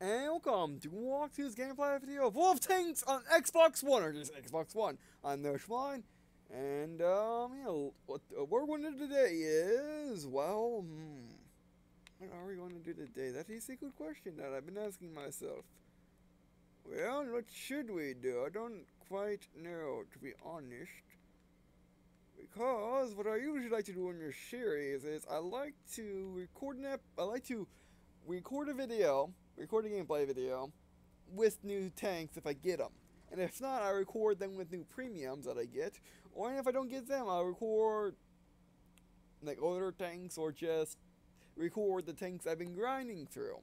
And welcome to Walkthrough's gameplay video of Wolf Tanks on Xbox One, or just Xbox One. I'm the Schwein, and what we're going to do today is, well, what are we going to do today? That is a good question that I've been asking myself. Well, what should we do? I don't quite know, to be honest. Because what I usually like to do in this series is I like to record a video, record a gameplay video with new tanks if I get them. And if not, I record them with new premiums that I get. Or if I don't get them, I'll record like older tanks or just record the tanks I've been grinding through.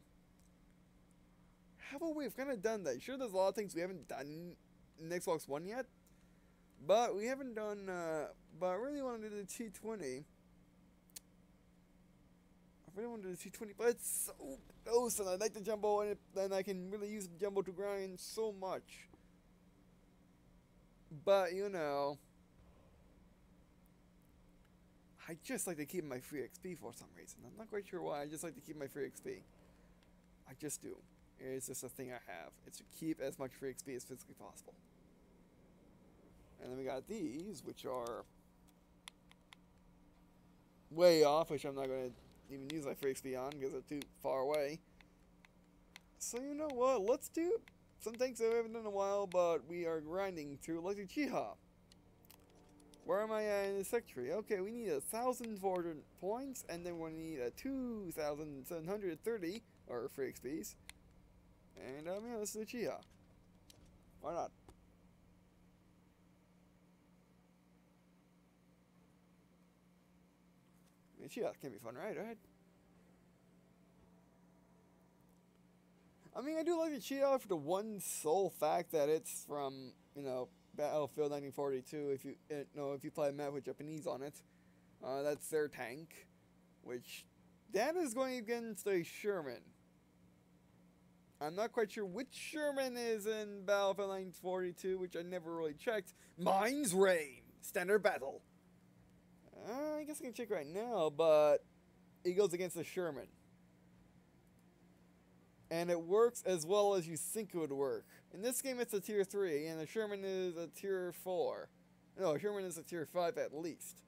How about we've kind of done that? Sure, there's a lot of things we haven't done in Xbox One yet. But we haven't done, but I really want to do the T20. I really want to do the T20, but it's so close, and I like the jumbo, and then I can really use the jumbo to grind so much. But, you know, I just like to keep my free XP for some reason. I'm not quite sure why, I just like to keep my free XP. I just do. It's just a thing I have. It's to keep as much free XP as physically possible. And then we got these, which are way off, which I'm not going to even use my free XP on because they're too far away. So you know what, let's do some things that we haven't done in a while, but we are grinding through, like the Chiha. Where am I at in the secretary? Okay, we need 1,400 points, and then we need 2,730, or free XPs. And, yeah, let's do the Chiha. Why not? Yeah, can be fun, right? I mean, I do like the Cheetah for the one sole fact that it's from, you know, Battlefield 1942. If you play a map with Japanese on it, that's their tank, which that is going against a Sherman. I'm not quite sure which Sherman is in Battlefield 1942, which I never really checked. Mine's Rain, standard battle. I guess I can check right now, but it goes against the Sherman. And it works as well as you think it would work. In this game, it's a tier 3, and the Sherman is a tier 4. No, Sherman is a tier 5 at least.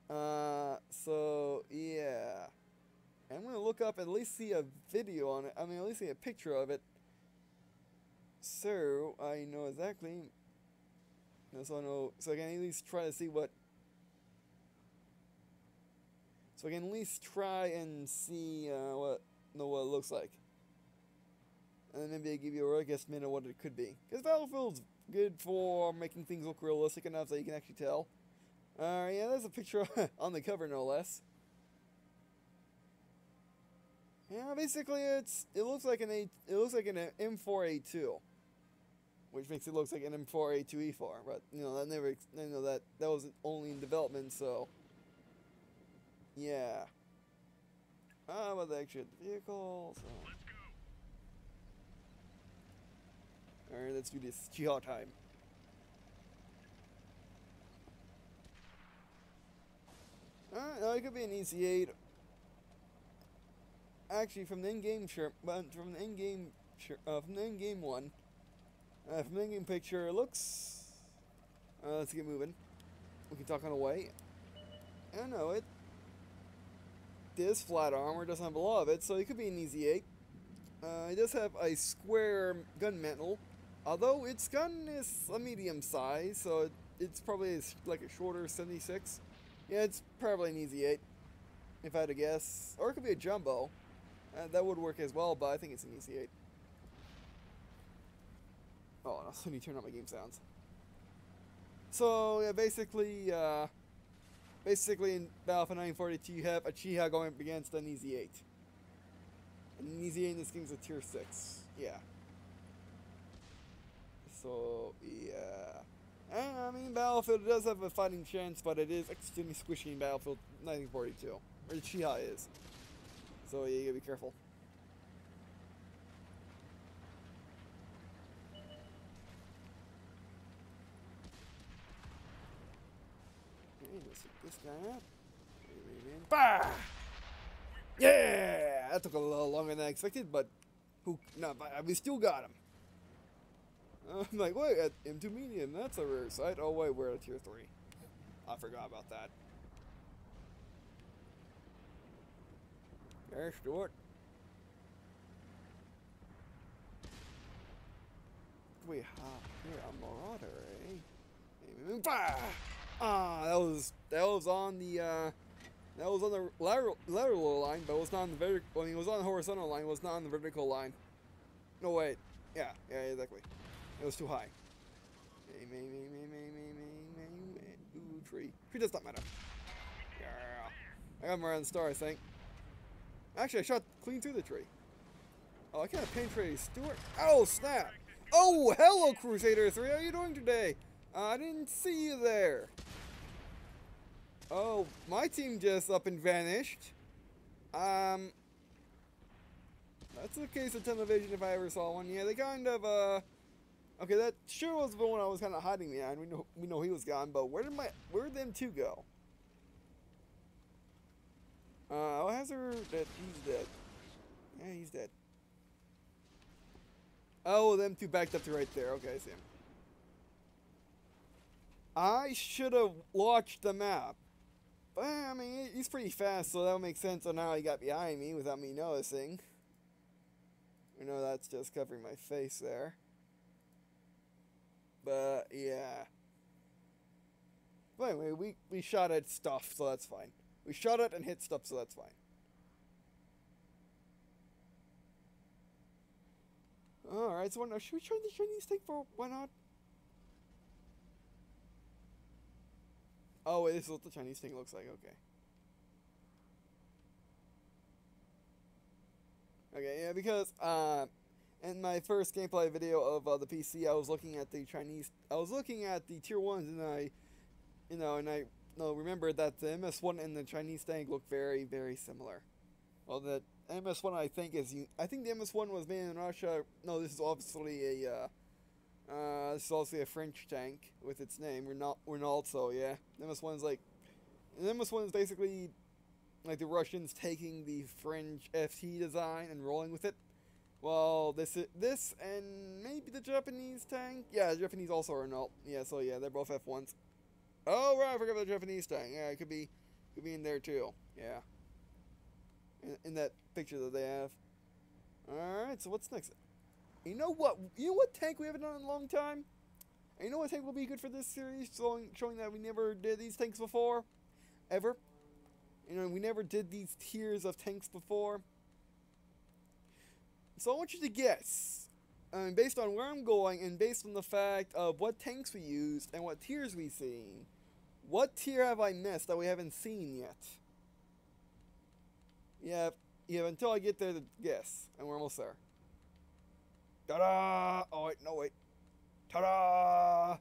So, yeah. I'm going to look up and at least see a video on it. I mean, at least see a picture of it. So, I know exactly. So I can at least try to see what. So I can at least try and see what it looks like. And then maybe I give you a rough estimate of what it could be. Because Battlefield's good for making things look realistic enough that you can actually tell. Yeah, there's a picture on the cover, no less. Yeah, basically it looks like an M4A2, which makes it look like an M4A2E4. But you know that was only in development, so. Yeah. How about the extra vehicle? So. Let's go. Alright, let's do this Chiha time. No, it could be an EC8. Actually, from the in-game from the in-game one, from the in-game picture, it looks. Let's get moving. We can talk on the way. I don't know it. This flat armor doesn't have a lot of it, so it could be an easy 8. It does have a square gun mantle, although its gun is a medium size, so it's probably like a shorter 76. Yeah, it's probably an easy 8, if I had to guess. Or it could be a jumbo. That would work as well, but I think it's an easy 8. Oh, no, let me turn on my game sounds. So, yeah, basically in Battlefield 1942, you have a Chiha going up against an Easy 8. An Easy 8 in this game is a tier 6. Yeah. So, yeah. And, I mean, Battlefield does have a fighting chance, but it is extremely squishy in Battlefield 1942. Or the Chiha is. So, yeah, you gotta be careful. Okay, let's hit this guy up. Bah! Yeah! that took a little longer than I expected, but we still got him. I'm like, wait, at M2 medium, that's a rare sight. Oh wait, we're at tier 3. I forgot about that. There's Stuart. We hop here on Marauder, eh? Ah, that was on the lateral line, but it was not on the vertical. I mean, it was on the horizontal line. It was not on the vertical line. No wait, yeah, exactly. It was too high. Ooh, tree. Tree does not matter. Yeah, I got him around the star, I think. Actually, I shot clean through the tree. Oh, I can't penetrate Stuart. Oh, snap! Oh, hello, Crusader 3. How are you doing today? I didn't see you there. Oh, my team just up and vanished. That's the case of television if I ever saw one. Yeah, they kind of, okay, that sure was the one I was kind of hiding behind. We know he was gone, but where did them two go? Oh, Hazard, he's dead. Yeah, he's dead. Oh, them two backed up to right there. Okay, I see him. I should have watched the map. But, I mean, he's pretty fast, so that would make sense on how he got behind me without me noticing. I know that's just covering my face there. But, yeah. But anyway, we shot at stuff, so that's fine. We shot at and hit stuff, so that's fine. Alright, so now should we try the Chinese thing for why not? Oh wait, this is what the Chinese thing looks like, okay. Okay, yeah, because in my first gameplay video of the PC, I was looking at the tier 1s, and I remembered that the MS1 and the Chinese tank look very, very similar. Well, the MS1 I think the MS1 was made in Russia. No, this is obviously a French tank with its name. Renault Otsu, yeah. The MS1 is basically like the Russians taking the French FT design and rolling with it. Well, this and maybe the Japanese tank. Yeah, the Japanese also are Renault. Yeah, so yeah, they're both F1s. Oh right, I forgot about the Japanese tank. Yeah, it could be in there too. Yeah. In that picture that they have. Alright, so what's next? You know what tank we haven't done in a long time? And you know what tank will be good for this series? Showing that we never did these tanks before? Ever? You know, we never did these tiers of tanks before. So I want you to guess. Based on where I'm going and based on the fact of what tanks we used and what tiers we've seen, what tier have I missed that we haven't seen yet? Yeah, until I get there to guess. And we're almost there. Ta-da! Oh, wait, no, wait. Ta-da!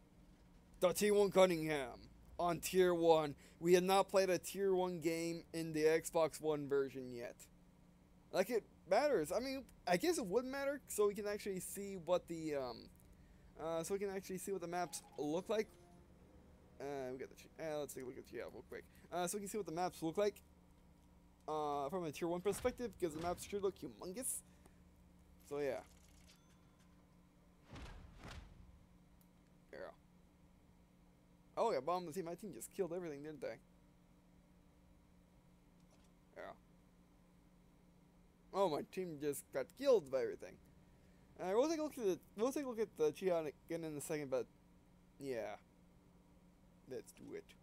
The T1 Cunningham on Tier 1. We had not played a Tier 1 game in the Xbox One version yet. Like, it matters. I mean, I guess it would matter, so we can actually see what the, maps look like. Let's take a look at the real quick. So we can see what the maps look like. From a Tier 1 perspective, because the maps should look humongous. So, yeah. Arrow. Oh, yeah, bomb the team. My team just killed everything, didn't they? Arrow. Oh, my team just got killed by everything. We'll take a look at the Chia again in a second, but yeah. Let's do it.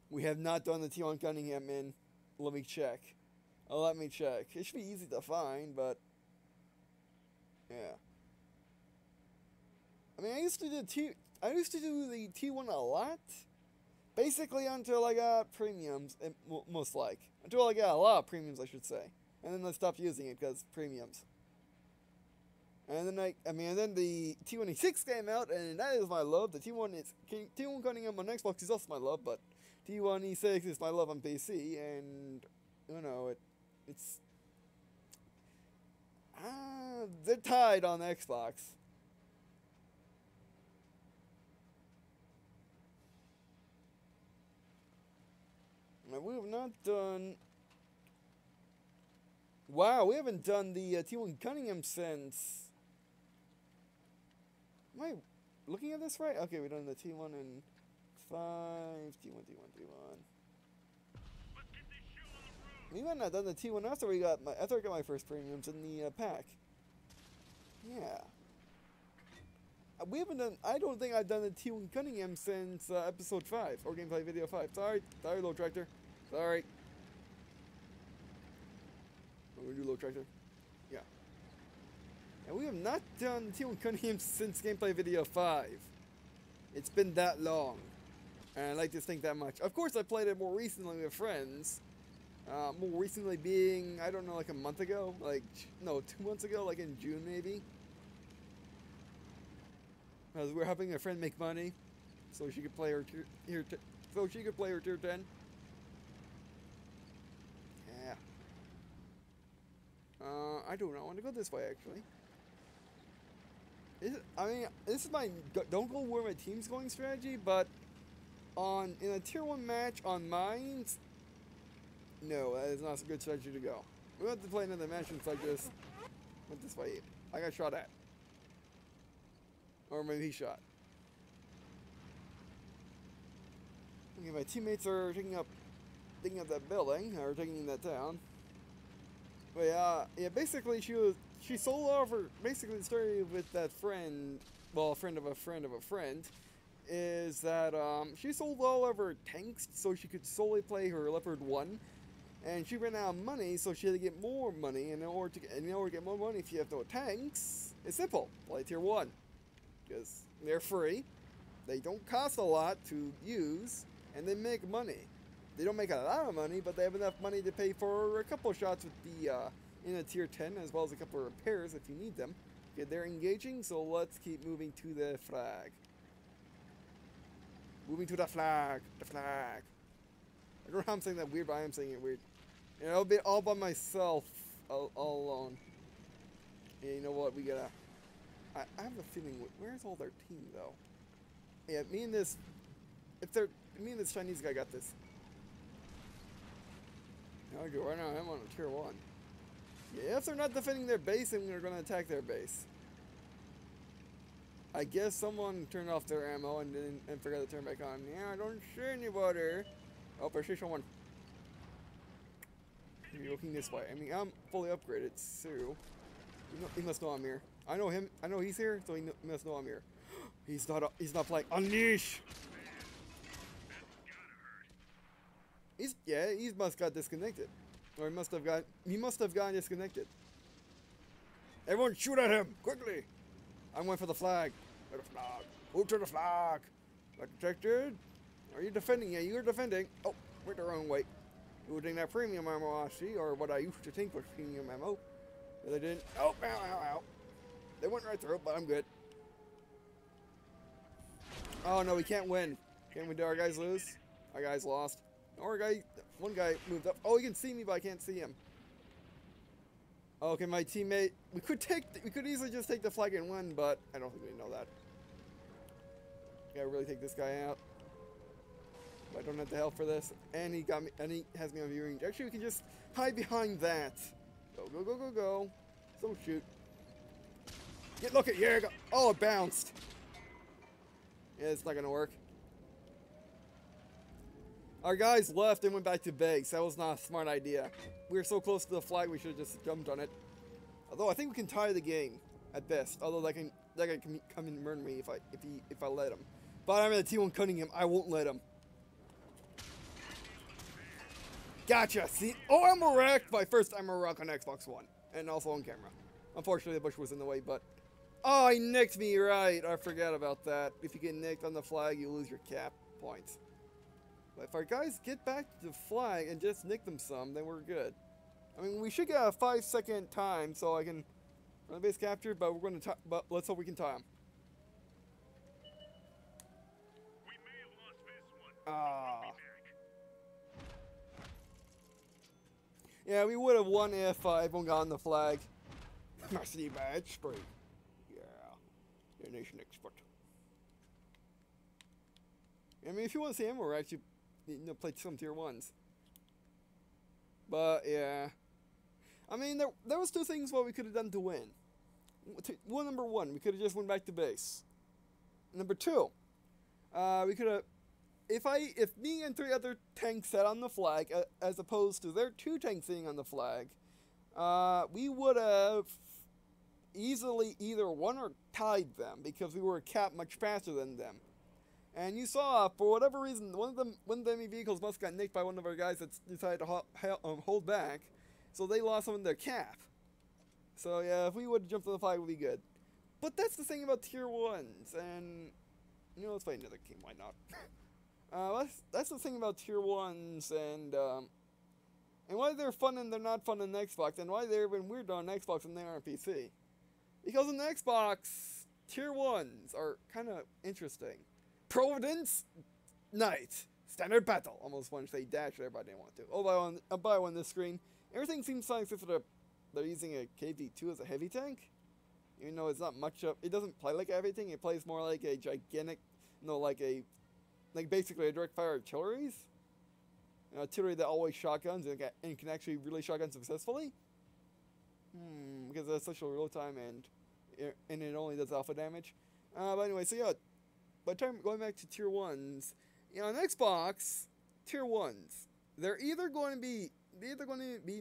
We have not done the T1 Cunningham, man. Let me check. Let me check. It should be easy to find, but yeah. I mean, I used to do the T1 a lot. Basically until I got premiums, most like. Until I got a lot of premiums, I should say. And then I stopped using it because premiums. And then then the T1E6 came out, and that is my love. The T1 Cunningham on Xbox is also my love, but T1E6 is my love on PC, and you know it's they're tied on Xbox. Now, we have not done Wow, we haven't done the T1 Cunningham since... Am I looking at this right? Okay, we've done the T1 in 5, T1, T1, T1. We might not have done the T1 after I got my first premiums in the pack. Yeah. We haven't done... I don't think I've done the T1 Cunningham since episode 5, or gameplay video 5. Sorry, low tractor. Sorry. We're gonna do low tractor. Yeah. And we have not done T1 Cunningham since gameplay video 5. It's been that long. And I like to think that much. Of course, I played it more recently with friends. More recently being, I don't know, like a month ago? Like, no, 2 months ago, like in June maybe? Because we're helping a friend make money, so she could play her tier 10. Yeah. I do not want to go this way actually. I mean, this is my don't go where my team's going strategy, but in a tier 1 match on mines, no, that is not a good strategy to go. We have to play another match and like this. Went this way. I got shot at. Or maybe he shot. Okay, my teammates are taking up that building, or taking that down. But yeah, basically she sold over. Basically, the story with that friend, well, a friend of a friend of a friend, is that she sold all of her tanks so she could solely play her Leopard 1, and she ran out of money, so she had to get more money. And in order to get more money, if you have no tanks, it's simple: play tier 1. Because they're free, they don't cost a lot to use, and they make money. They don't make a lot of money, but they have enough money to pay for a couple of shots with the in a tier 10, as well as a couple of repairs if you need them. Okay, they're engaging, so let's keep moving to the flag. Moving to the flag. The flag. I don't know how I'm saying that weird, but I am saying it weird. And I'll be all by myself, all alone. And you know what? We gotta... I have a feeling, where's all their team, though? Yeah, me and this Chinese guy got this. I go right now, I'm on a tier 1. Yeah, if they're not defending their base, then we're gonna attack their base. I guess someone turned off their ammo and forgot to turn back on. Yeah, I don't see anybody. Oh, I see someone. You're looking this way. I mean, I'm fully upgraded, so... He must know I'm here. I know him. I know he's here, so he must know I'm here. He's not playing. Unleash! He must got disconnected. Or he must have gotten disconnected. Everyone shoot at him! Quickly! I'm going for the flag. For the flag. Move to the flag! Protected? Are you defending? Yeah, you're defending. Oh, went the wrong way. You were taking that premium ammo, I see, or what I used to think was premium ammo. But they didn't. Oh, ow, ow, ow. They went right through, but I'm good. Oh no, we can't win. Can't we? Do our guys lose? Our guys lost. One guy moved up. Oh, he can see me, but I can't see him. Okay, my teammate. We could easily just take the flag and win, but I don't think we know that. Gotta really take this guy out. But I don't have the help for this, and he got me, and he has me on viewing. Actually, we can just hide behind that. Go, go, go, go, go. So shoot. Look at, yeah, go. Oh, it bounced. Yeah, it's not gonna work. Our guys left and went back to base. That was not a smart idea. We were so close to the flag, we should have just jumped on it. Although I think we can tie the game at best. Although that guy can come and murder me if I let him. But I'm in the T1 Cunningham. I won't let him. Gotcha. See? Oh, I'm wrecked. My first time wrecked on Xbox One, and also on camera. Unfortunately, the bush was in the way, but... Oh, he nicked me, right. I forgot about that. If you get nicked on the flag, you lose your cap points. But if our guys get back to the flag and just nick them some, then we're good. I mean, we should get a 5-second time so I can run base capture, but we're going to but let's hope we can tie them. We may have lost this one. Ah. Yeah, we would have won if everyone got on the flag. Mercy badge spray. Yeah. You're a nation expert. I mean, if you want to see ammo racks, you play some tier 1s. But, yeah. I mean, there was two things what we could have done to win. Number one, we could have just went back to base. Number two, we could have, if me and 3 other tanks sat on the flag, as opposed to their 2 tanks sitting on the flag, we would have easily either won or tied them because we were capped much faster than them. And you saw, for whatever reason, one of the enemy vehicles must have got nicked by one of our guys that decided to hold back, so they lost some of their cap. So yeah, if we would have jumped on the flag, it would be good. But that's the thing about tier 1s, and you know, let's play another game. Why not? That's the thing about tier 1s, and why they're fun and they're not fun on Xbox, and why they're even weird on Xbox and they are on PC. Because on Xbox, tier 1s are kind of interesting. Providence, Knight, Standard Battle. Almost wanted to say Dash there, but I didn't want to. I'll buy one on this screen. Everything seems like they're using a KV-2 as a heavy tank. Even though it's not much of, it doesn't play like everything. It plays more like a gigantic, like basically a direct fire artilleries. Artillery that always shotguns and can actually really shotgun successfully. Because it's such a real time and it only does alpha damage. But anyway, so yeah. By the time going back to tier 1s, on Xbox, tier 1s, they're either going to be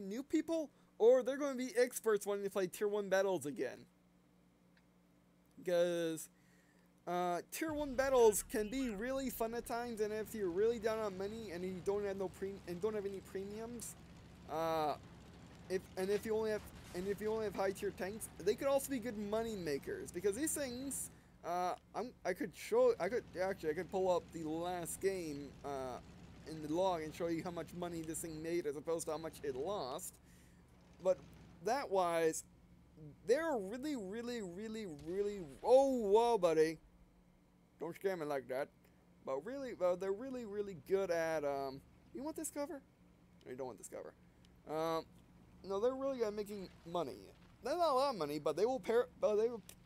new people or they're going to be experts wanting to play tier 1 battles again. Because tier 1 battles can be really fun at times, and if you're really down on money and you don't have any premiums, if you only have high tier tanks, they could also be good money makers because these things. I could pull up the last game in the log and show you how much money this thing made as opposed to how much it lost. But that wise, they're really, really, really, really. Oh, whoa, buddy! Don't scare me like that. But they're really, really good at. You want this cover? No, you don't want this cover. No, they're really good at making money. They're not a lot of money, but they will pay.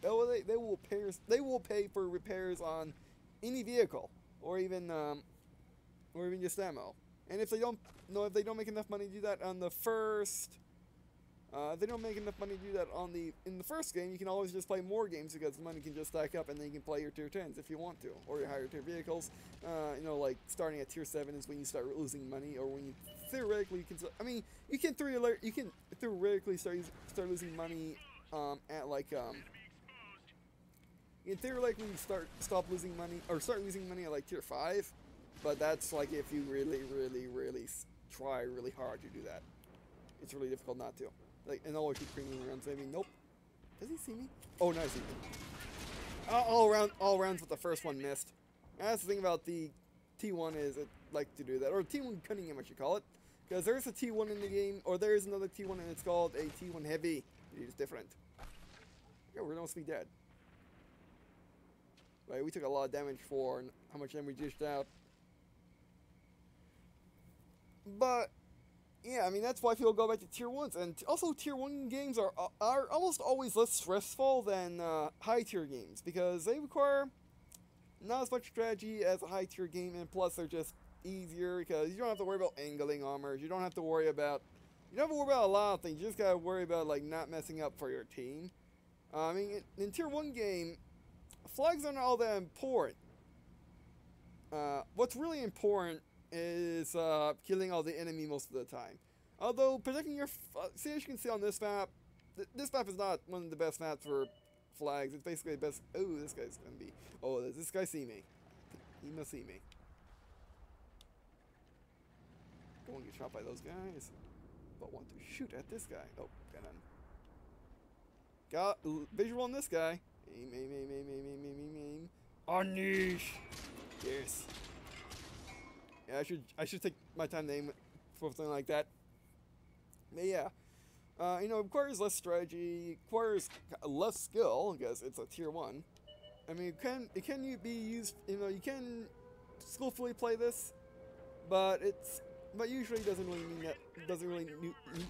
They will pay for repairs on any vehicle, or even just ammo. And if they don't make enough money to do that on the first, if they don't make enough money to do that in the first game, you can always just play more games because the money can just stack up, and then you can play your tier 10s if you want to, or your higher tier vehicles. Like starting at tier 7 is when you start losing money, or when you theoretically you can theoretically start losing money at you can theoretically stop losing money or start losing money at like tier 5, but that's like if you really, really, really try really hard to do that. It's really difficult not to. And always keep premium rounds. I mean, nope. Does he see me? Oh, no, I see me. All rounds with the first one missed. And that's the thing about the T1 is it like to do that, or T1 Cunningham, I should call it, because there's a T1 in the game, or there is another T1, and it's called a T1 Heavy. It's different. Yeah, we're almost be dead. Right, we took a lot of damage for how much damage we dished out. But yeah, I mean that's why people go back to tier 1s, and also tier 1 games are almost always less stressful than high tier games because they require not as much strategy as a high tier game, and plus they're just easier because you don't have to worry about angling armors. You don't have to worry about a lot of things. You just gotta worry about like not messing up for your team. I mean, in tier 1 game, flags aren't all that important. What's really important is killing all the enemy most of the time. Although protecting your see, as you can see on this map, this map is not one of the best maps for flags. It's basically the best. Oh, this guy's gonna be. Oh, does this guy see me? He must see me. Don't want to get shot by those guys, but want to shoot at this guy. Oh, got visual on this guy. Aim. Unleash. Yes. Yeah, I should take my time to aim for something like that. But yeah, it requires less strategy, requires less skill because it's a tier 1. I mean, it can be used. You can skillfully play this, but usually doesn't really mean that. Doesn't really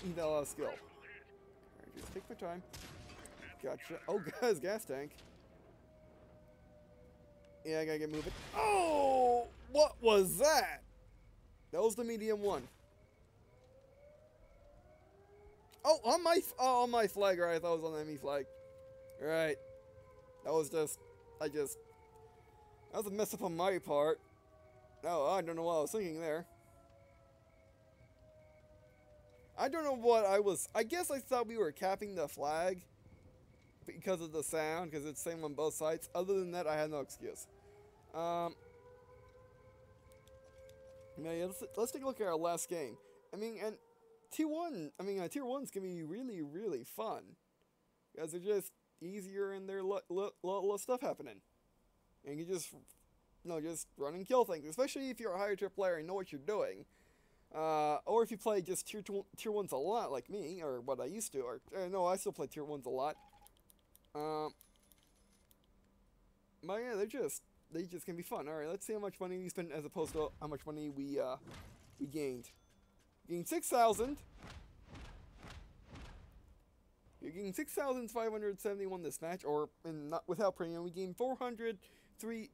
need a lot of skill. Alright, just take my time. Gotcha. Oh, guys, gas tank. Yeah, I gotta get moving. Oh, what was that? That was the medium one. Oh, on my flag, right? I thought it was on the enemy flag. Right. That was just, that was a mess up on my part. No, I don't know what I was thinking there. I don't know what I guess I thought we were capping the flag because of the sound, because it's the same on both sides. Other than that, I had no excuse. Yeah, let's take a look at our last game. I mean, and tier 1s can be really, really fun. Because they're just easier and there's less stuff happening. And you just, just run and kill things. Especially if you're a higher tier player and know what you're doing. Or if you play just tier 1s a lot, like me, or what I used to. Or no, I still play tier 1s a lot. But yeah, they just can be fun. All right, let's see how much money we spent as opposed to how much money we gained. Gained 6,000. You gained 6,571 this match, or not without premium. We gained 403.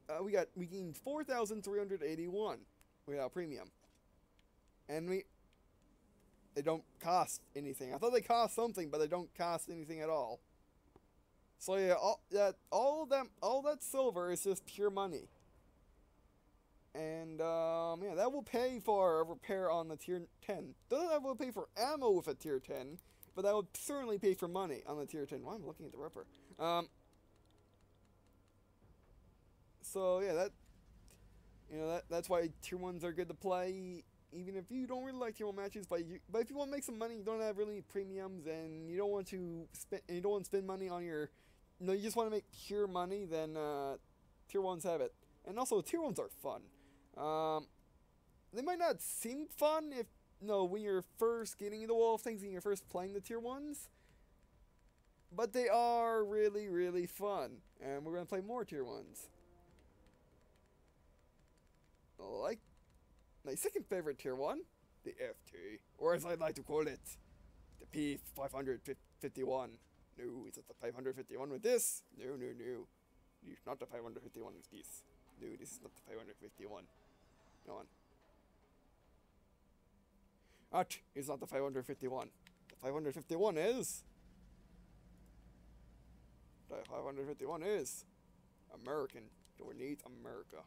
We gained 4,381 without premium, and they don't cost anything. I thought they cost something, but they don't cost anything at all. So yeah, all that silver is just pure money. And yeah, that will pay for a repair on the tier 10. Doesn't that will pay for ammo with a tier 10, but that would certainly pay for money on the tier 10. Why am I looking at the Ripper? So yeah, that's why tier 1s are good to play. Even if you don't really like tier 1 matches, but if you want to make some money, you don't have really premiums, and you don't want to spend money on your, you just want to make pure money, then tier 1s have it. And also, tier 1s are fun. They might not seem fun when you're first getting into all of things and you're first playing the tier 1s, but they are really, really fun. And we're gonna play more tier 1s. Like my second favorite tier 1, the FT, or as I like to call it, the P551. No, is it the 551 with this? No. It's not the 551 with this. No, this is not the 551. Go on. That is not the 551. The 551 is... The 551 is... American. We need America.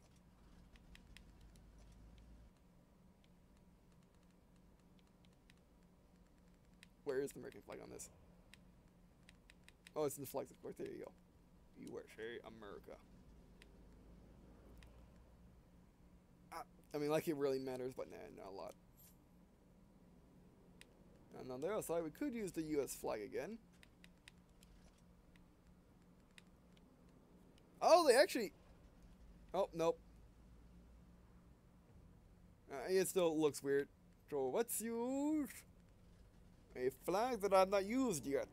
Where is the American flag on this? Oh, it's in the flags, of course. There you go. USA, America. I mean, like it really matters, but nah, not a lot. And on the other side, we could use the US flag again. Oh, they actually... Oh, nope. It still looks weird. So let's use a flag that I've not used yet.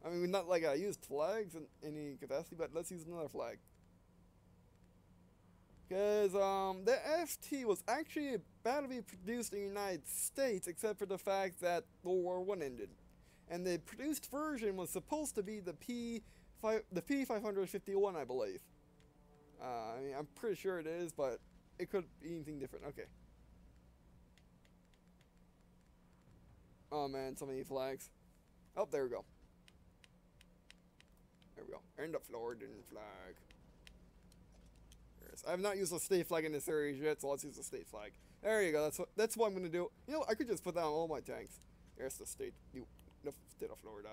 I mean, not like I used flags in any capacity, but let's use another flag. Because the FT was actually about to be produced in the United States, except for the fact that World War I ended. And the produced version was supposed to be the P551, I believe. I mean, I'm pretty sure it is, but it could be anything different. Okay. Oh man, so many flags. Oh, there we go. There we go. And the Floridan flag. I have not used a state flag in this series yet, so let's use the state flag. There you go. That's what I'm gonna do. You know, I could just put that on all my tanks. There's the state. The state of Florida.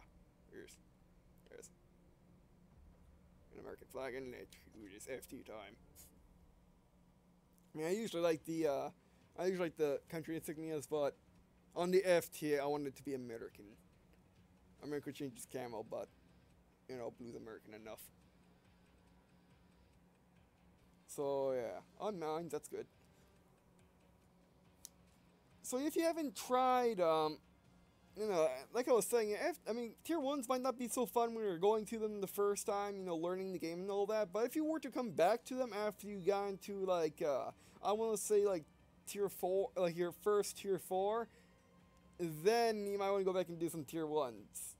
There's an American flag, and let's do this FT time. I mean, I usually like the country insignias, but on the FT, I want it to be American. America changes camo, but blue's American enough. So yeah, on mines, that's good. So if you haven't tried, like I was saying, I mean, tier 1s might not be so fun when you're going to them the first time, learning the game and all that, but if you were to come back to them after you got into, like, I want to say, like, tier 4, like, your first tier 4, then you might want to go back and do some tier 1s.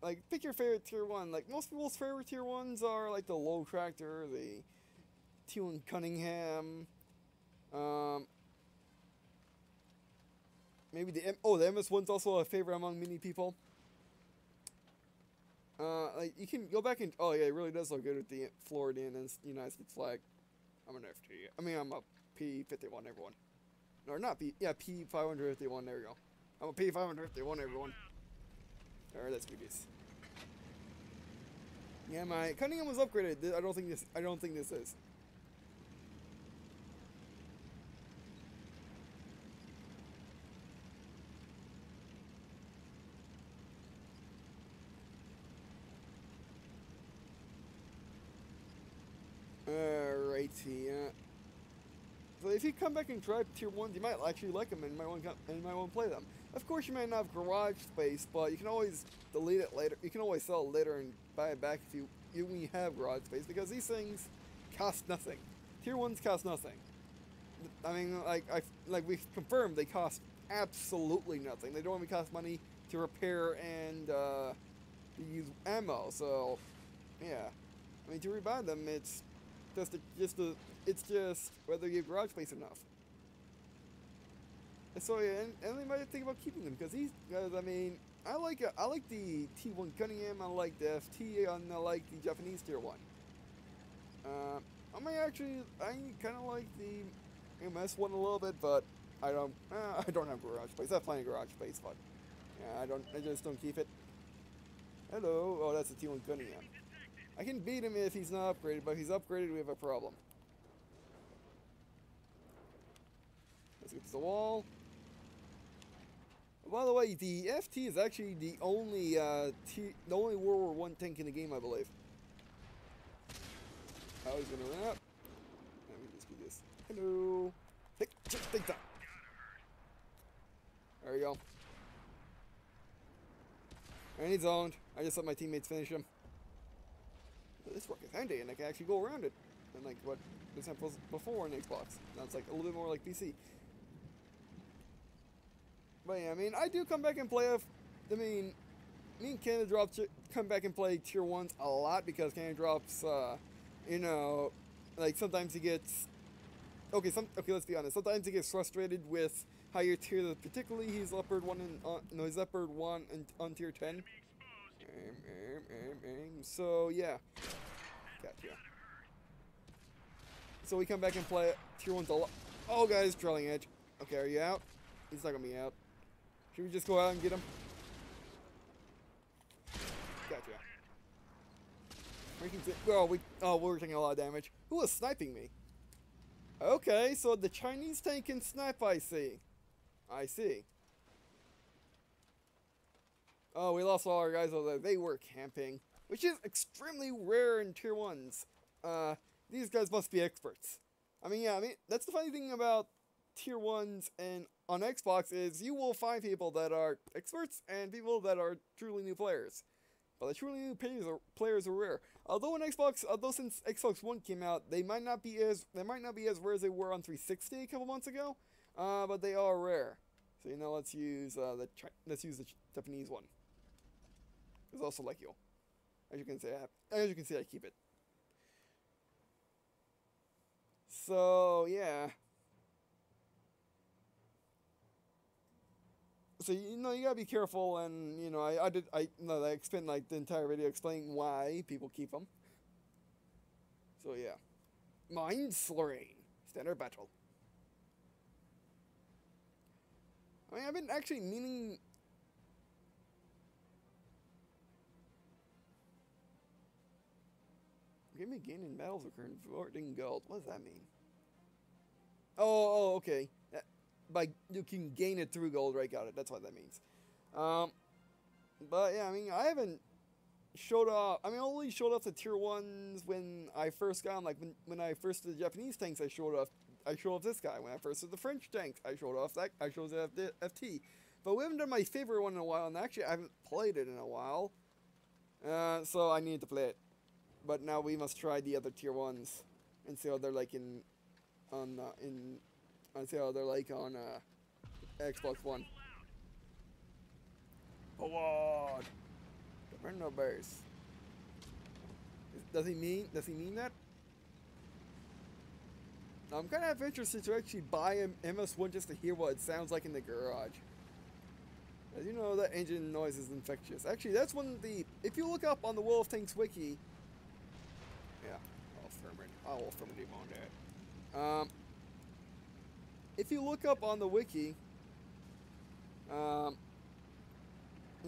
Like, pick your favorite tier 1. Like, most people's favorite tier 1s are, like, the low tractor, the T1 Cunningham, Maybe the MS1's also a favorite among many people. Like you can go back and oh yeah, it really does look good with the Floridian and United States flag. I'm an FT. I mean, I'm a P51, everyone. No, not P. Yeah, P551. There we go. I'm a P551, everyone. Alright, let's do this. Yeah, my Cunningham was upgraded. I don't think this is. Alrighty, so if you come back and try tier 1s, you might actually like them and you might want to play them. Of course, you might not have garage space, but you can always delete it later. You can always sell it later and buy it back if when you have garage space, because these things cost nothing. Tier 1s cost nothing. I mean, like we've confirmed, they cost absolutely nothing. They don't even cost money to repair and to use ammo. So, yeah. I mean, to rebuy them, it's just whether you have garage space enough. And so yeah, and they might think about keeping them because I mean, I like the T1 Cunningham, I like the FT, and I like the Japanese tier 1. I kind of like the MS one a little bit, but I don't have garage space. I have plenty of garage space, but yeah, I just don't keep it. Hello, oh that's the T1 Cunningham. I can beat him if he's not upgraded, but if he's upgraded, we have a problem. Let's get to the wall. By the way, the FT is actually the only World War I tank in the game, I believe. I was gonna run up. Let me just do this. Hello. Take that. There we go. And he's owned. I just let my teammates finish him. This work is handy, and I can actually go around it. And like what examples before on Xbox. Now it's like a little bit more like PC. But yeah, I mean, I do come back and play. Me and Canada Drops come back and play tier 1s a lot because Canada Drops, you know, like sometimes he gets. Okay, let's be honest. Sometimes he gets frustrated with higher tiers, particularly he's leopard 1 and he's leopard 1 and on tier 10. So yeah, gotcha. So we come back and play tier 1s a lot. Oh, guys, trailing edge. Okay, are you out? He's not gonna be out. Should we just go out and get him? Gotcha. We're taking a lot of damage. Who was sniping me? Okay, so the Chinese tank can snipe, I see. I see. Oh, we lost all our guys over there. They were camping, which is extremely rare in tier 1s. These guys must be experts. I mean, that's the funny thing about tier 1s and on Xbox is you will find people that are experts and people that are truly new players. But the truly new players are rare. Since Xbox One came out, they might not be as rare as they were on 360 a couple months ago. But they are rare. So you know, let's use the Japanese one. It's also like you. As you can see, I keep it. So yeah. So you know, you gotta be careful, and you know, I spent like the entire video explaining why people keep them. So yeah, mind slurring, standard battle. I mean, I've been actually meaning. Give me gain in battles or converting gold. What does that mean? Oh, okay. You can gain it through gold, right? Got it. That's what that means. But yeah, I mean, I haven't showed off. I mean, I only showed off the tier 1s when I first got them. Like when I first did the Japanese tanks, I showed off this guy. When I first did the French tanks, I showed off the FT. But we haven't done my favorite one in a while, and actually I haven't played it in a while. So I need to play it. But now we must try the other tier 1s and see how they're like on Xbox One. Forward! The Renault Bears. Does he mean that? I'm kind of interested to actually buy an MS1 just to hear what it sounds like in the garage. As you know, that engine noise is infectious. Actually, that's one of the... If you look up on the World of Tanks wiki... Yeah, I'll affirmative on that. If you look up on the wiki... you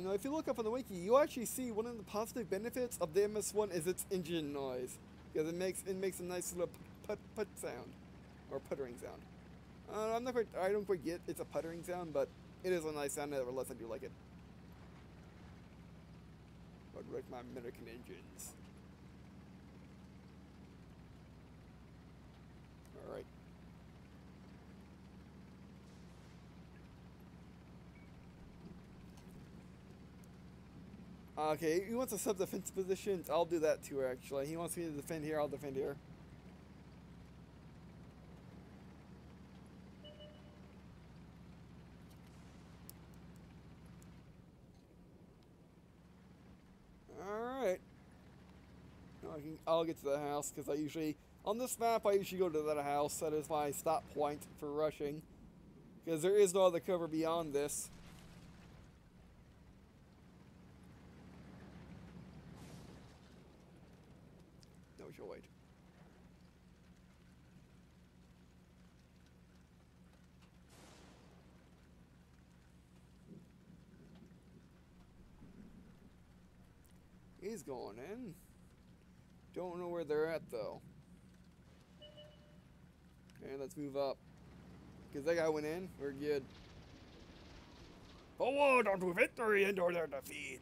know, if you look up on the wiki, you actually see one of the positive benefits of the MS1 is its engine noise. Because it makes a nice little put sound. Or puttering sound. I don't quite get it's a puttering sound, but it is a nice sound nevertheless. I do like it. I'd wreck my American engines. Alright. Okay, he wants a sub-defense position. I'll do that too, actually. He wants me to defend here, I'll defend here. Alright. I'll get to the house, because I usually... On this map, I usually go to that house. That is my stop point for rushing. Because there is no other cover beyond this. No, she'll wait. He's going in. Don't know where they're at, though. Okay, let's move up. Because that guy went in. We're good. Forward onto victory and or their defeat.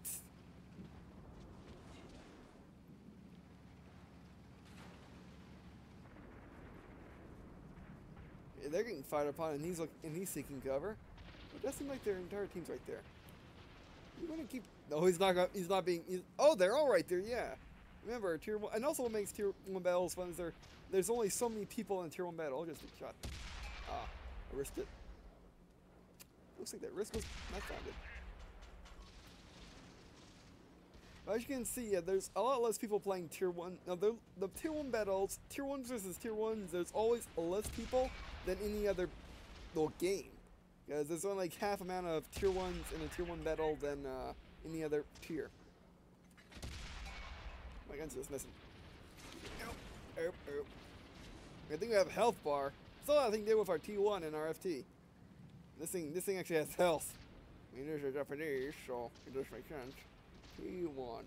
Yeah, they're getting fired upon, and he's seeking cover. It does seem like their entire team's right there. You're gonna keep. No, he's not being. Oh, they're all right there. Yeah. Remember, tier 1, and also what makes tier 1 battles fun is there's only so many people in tier 1 battle. I'll just get shot. Ah, I risked it. Looks like that risk was not founded. As you can see, yeah, there's a lot less people playing tier 1. Now, the tier 1 battles, tier 1s versus tier 1s, there's always less people than any other game. Because there's only like half amount of tier 1s in a tier 1 battle than any other tier. My gun's just missing. Nope. I think we have a health bar. Still nothing to do with our T1 and our FT. This thing actually has health. I mean, there's a Japanese, so it does make sense. T1, aim.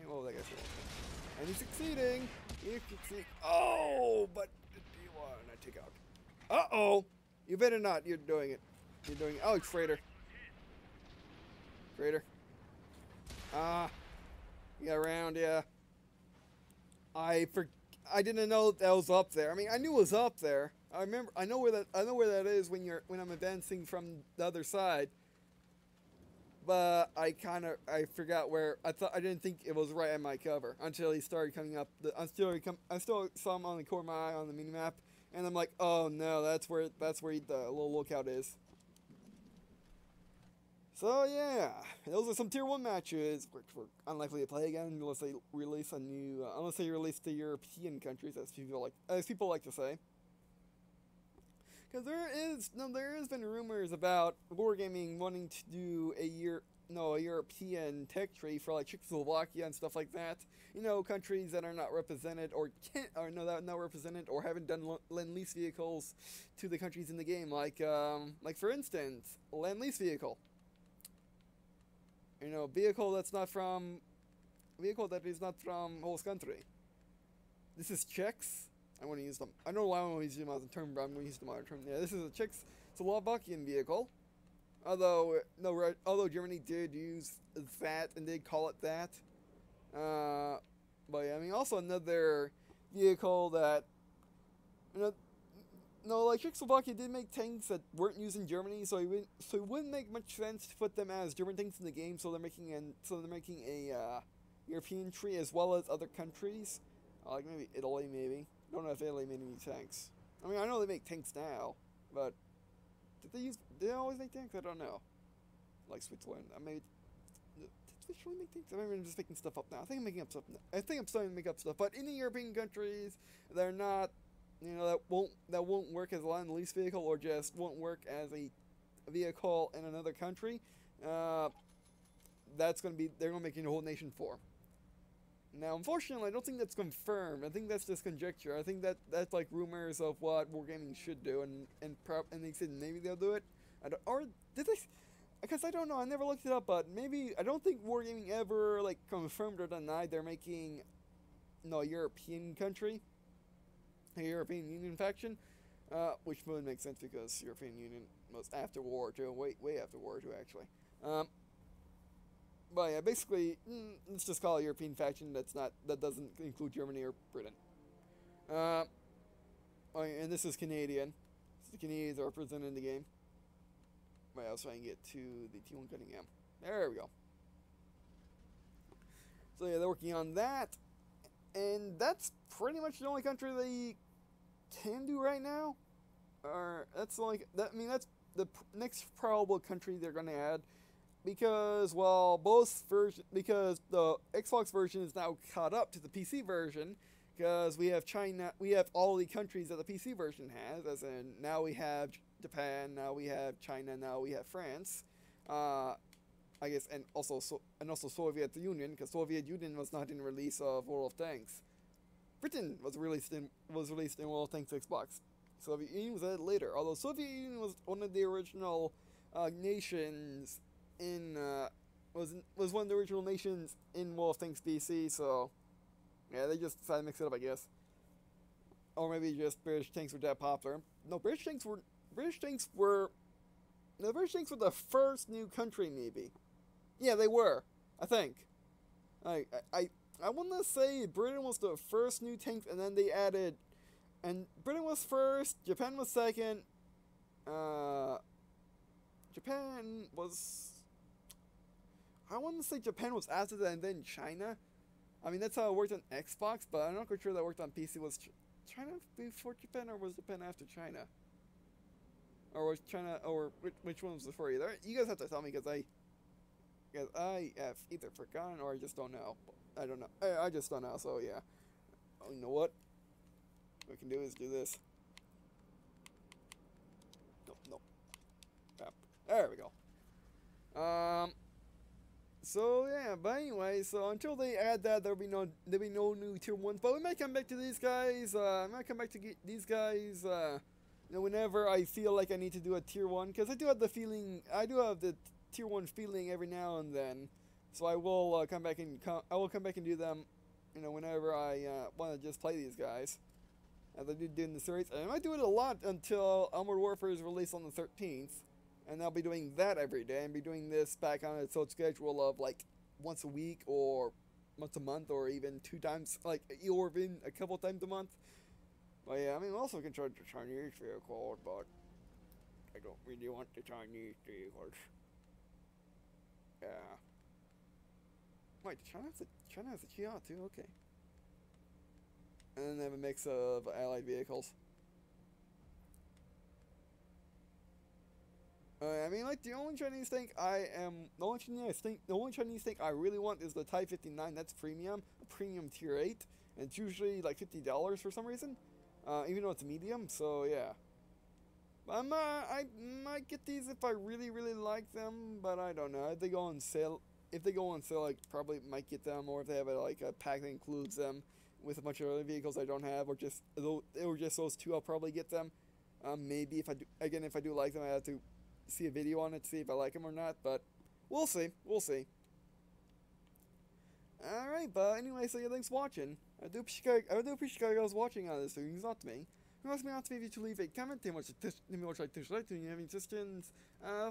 Oh, that guy's still. And he's succeeding. He's succeeding. Oh, but the T1 I take out. Uh-oh. You better not. You're doing it. You're doing it. Oh, it's Freighter. You got around, yeah. I didn't know that was up there. I mean, I knew it was up there. I know where that is when I'm advancing from the other side. But I forgot where. I didn't think it was right at my cover until he started coming up. I still saw him on the corner of my eye on the minimap, and I'm like, oh no, that's where the little lookout is. So yeah, those are some tier 1 matches, which we're unlikely to play again unless they release the European countries, as people like to say. Because there has been rumors about Wargaming wanting to do a European tech tree for like Czechoslovakia and stuff like that. You know, countries that are not represented not represented or haven't done Lend-Lease vehicles to the countries in the game. Like for instance, Lend-Lease vehicle. You know, vehicle that is not from host country. This is Czechs. I want to use them. I don't know why I want to use them as a term, but I'm going to use them as a term. Yeah, this is a Czechoslovakian vehicle. Although Germany did use that and did call it that. But yeah, I mean, also another vehicle that, like Czechoslovakia did make tanks that weren't used in Germany, so it wouldn't make much sense to put them as German tanks in the game. So they're making a European tree as well as other countries, like maybe Italy, maybe. I don't know if Italy made any tanks. I mean, I know they make tanks now, but did they always make tanks? I don't know. Like Switzerland, did Switzerland make tanks? I'm just making stuff up now. I think I'm starting to make up stuff. But in the European countries, they're not. That won't work as a Lend-Lease vehicle, or just won't work as a vehicle in another country. That's going to be, they're going to make it a whole nation 4. Now, unfortunately, I don't think that's confirmed. I think that's just conjecture. I think that's like rumors of what Wargaming should do, and they said maybe they'll do it. Or did they? Because I don't know. I never looked it up, but maybe I don't think Wargaming ever like confirmed or denied they're making a European country, a European Union faction, which would make sense because European Union was after World War II, way after World War II actually. But yeah, basically, let's just call it a European faction that doesn't include Germany or Britain. And this is Canadian. So the Canadians are represented in the game. Right, I'll try and get to the T1 Cunningham. There we go. So yeah, they're working on that. And that's pretty much the only country they can do right now. Or that's like that. I mean, that's the next probable country they're going to add. Because, well, because the Xbox version is now caught up to the PC version, because we have China, we have all the countries that the PC version has, as in, now we have Japan, now we have China, now we have France, I guess, and also Soviet Union, because Soviet Union was not in the release of World of Tanks. Britain was released in World of Tanks Xbox. Soviet Union was added later, although Soviet Union was one of the original nations was one of the original nations in World of Tanks PC, so yeah, they just decided to mix it up, I guess. Or maybe just British tanks were that popular. No, British tanks were the first new country, maybe. Yeah, they were, I think. I want to say Britain was the first new tank, and then they added, and Britain was first, Japan was second, Japan was, I want to say Japan was after that, and then China. I mean, that's how it worked on Xbox, but I'm not quite sure that worked on PC. Was China before Japan, or was Japan after China? Or was China, or which one was before either? You guys have to tell me, because I have either forgotten or I just don't know. I don't know. I just don't know, so yeah. Oh, you know what? What we can do is do this. No. There we go. So yeah, but anyway, so until they add that, there'll be no new tier 1s. But we might come back to these guys. I might come back to these guys. Whenever I feel like I need to do a tier 1, because I do have the tier 1 feeling every now and then. So I will come back and do them. Whenever I want to just play these guys, as I did in the series. And I might do it a lot until Armored Warfare is released on the 13th. And I'll be doing that every day, and be doing this back on its own schedule of like once a week or once a month, or even 2 times, or even a couple times a month. But yeah, I mean, also can try the Chinese vehicles, but I don't really want the Chinese vehicles. Yeah. Wait, China has a Chia too. Okay. And then they have a mix of allied vehicles. I mean, like, the only Chinese tank I really want is the Type 59. That's premium tier 8, and it's usually like $50 for some reason, even though it's medium. So yeah, I might get these if I really like them, but I don't know. If they go on sale, I probably might get them, or if they have a pack that includes them with a bunch of other vehicles I don't have, or just those 2, I'll probably get them. Maybe if I do like them, I have to see a video on it to see if I like them or not, but we'll see. Alright, but anyway, so yeah, thanks for watching. I do appreciate you guys watching on this, so it's not me. It must be not to me to leave a comment, tell me what you like, do you have any suggestions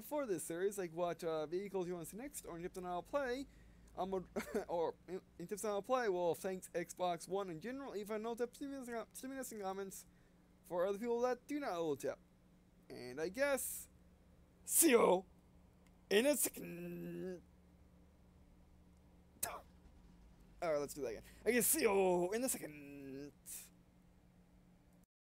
for this series, like what vehicles you want to see next, or tips on how to play, or in tips on how to play. Well, thanks Xbox One in general. If I know tips, leave me in comments for other people that do not know the tip. And I guess, see you in a second. Alright, let's do that again. I guess see you in a second.